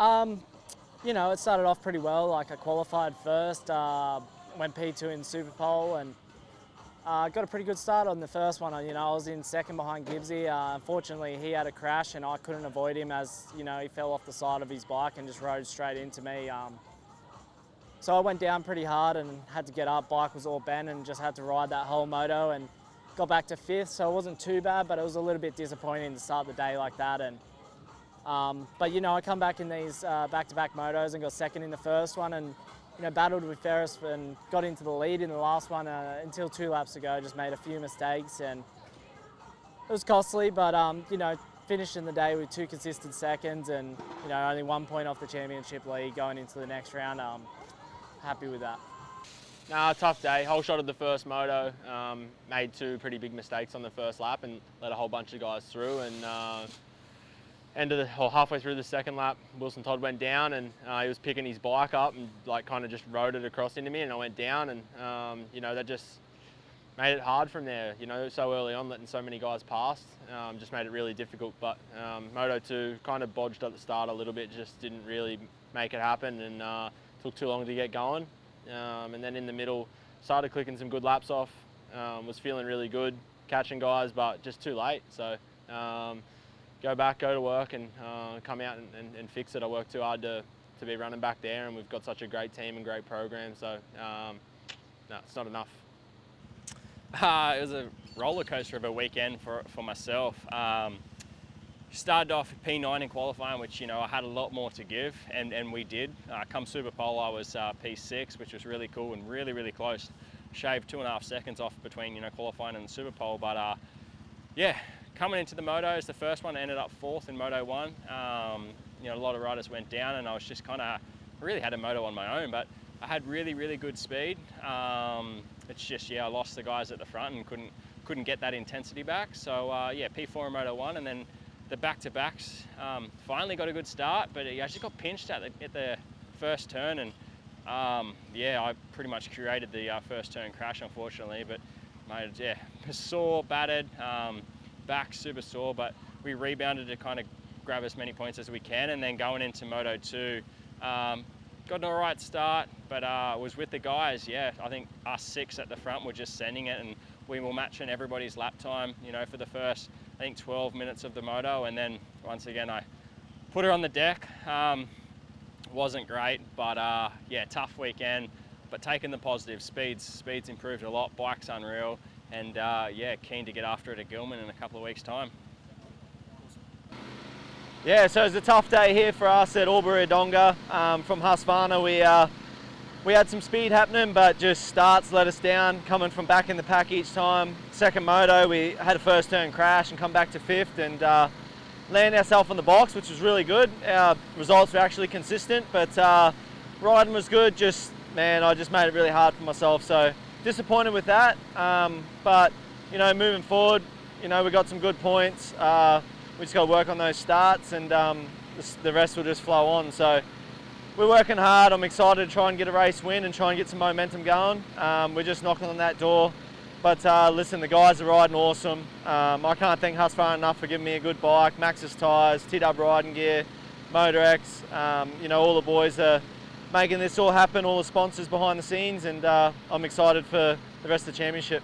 You know, it started off pretty well. Like I qualified first, went P2 in Super Pole, and got a pretty good start on the first one. You know, I was in second behind Gibbsy. Unfortunately, he had a crash, and I couldn't avoid him as you know he fell off the side of his bike and just rode straight into me. So I went down pretty hard and had to get up. Bike was all bent, and just had to ride that whole moto and got back to fifth. So it wasn't too bad, but it was a little bit disappointing to start the day like that. And but you know, I come back in these back-to-back motos and got second in the first one, and you know, battled with Ferris and got into the lead in the last one until 2 laps ago. Just made a few mistakes and it was costly, but you know, finishing the day with 2 consistent seconds and you know, only 1 point off the championship lead going into the next round. Happy with that. Nah, tough day. Whole shot of the first moto. Made 2 pretty big mistakes on the first lap and let a whole bunch of guys through. And halfway through the second lap, Wilson Todd went down and he was picking his bike up and like kind of just rode it across into me, and I went down, and you know, that just made it hard from there. You know, so early on, letting so many guys past, just made it really difficult. But Moto 2 kind of bodged at the start a little bit, just didn't really make it happen, and took too long to get going. And then in the middle, started clicking some good laps off. Was feeling really good, catching guys, but just too late. So go back, go to work, and come out and fix it. I worked too hard to be running back there, and we've got such a great team and great program. So no, it's not enough. It was a roller coaster of a weekend for myself. Started off with P9 in qualifying, which, you know, I had a lot more to give, and we did. Come Super Pole, I was P6, which was really cool and really, really close. Shaved 2.5 seconds off between, you know, qualifying and the Super Pole, but yeah, coming into the motos, the first one ended up 4th in Moto 1. You know, a lot of riders went down, and I was just kind of, really had a moto on my own, but I had really, really good speed. It's just, yeah, I lost the guys at the front and couldn't get that intensity back. So yeah, P4 in Moto 1, and then the back-to-backs finally got a good start, but I just got pinched at the first turn, and yeah, I pretty much curated the first turn crash, unfortunately, but made, yeah, sore, battered, back super sore, but we rebounded to kind of grab as many points as we can, and then going into Moto 2, got an all right start, but was with the guys. Yeah, I think us 6 at the front were just sending it, and we were matching everybody's lap time, you know, for the first, I think, 12 minutes of the moto, and then once again I put her on the deck. Wasn't great, but yeah, tough weekend, but taking the positive. Speeds improved a lot, bike's unreal, and yeah, keen to get after it at Gilman in a couple of weeks' time. Yeah, so it's a tough day here for us at Wodonga. From Husqvarna, we had some speed happening, but just starts let us down, coming from back in the pack each time. Second moto, we had a first turn crash and come back to 5th, and land ourselves on the box, which was really good. Our results were actually consistent, but riding was good. Just, man, I just made it really hard for myself. So disappointed with that, but you know, moving forward, you know, we got some good points. We just got to work on those starts, and the rest will just flow on. So we're working hard. I'm excited to try and get a race win and try and get some momentum going. We're just knocking on that door. But listen, the guys are riding awesome. I can't thank Husqvarna enough for giving me a good bike. Maxxis tyres, T-Dub riding gear, Motor-X. You know, all the boys are making this all happen, all the sponsors behind the scenes, and I'm excited for the rest of the championship.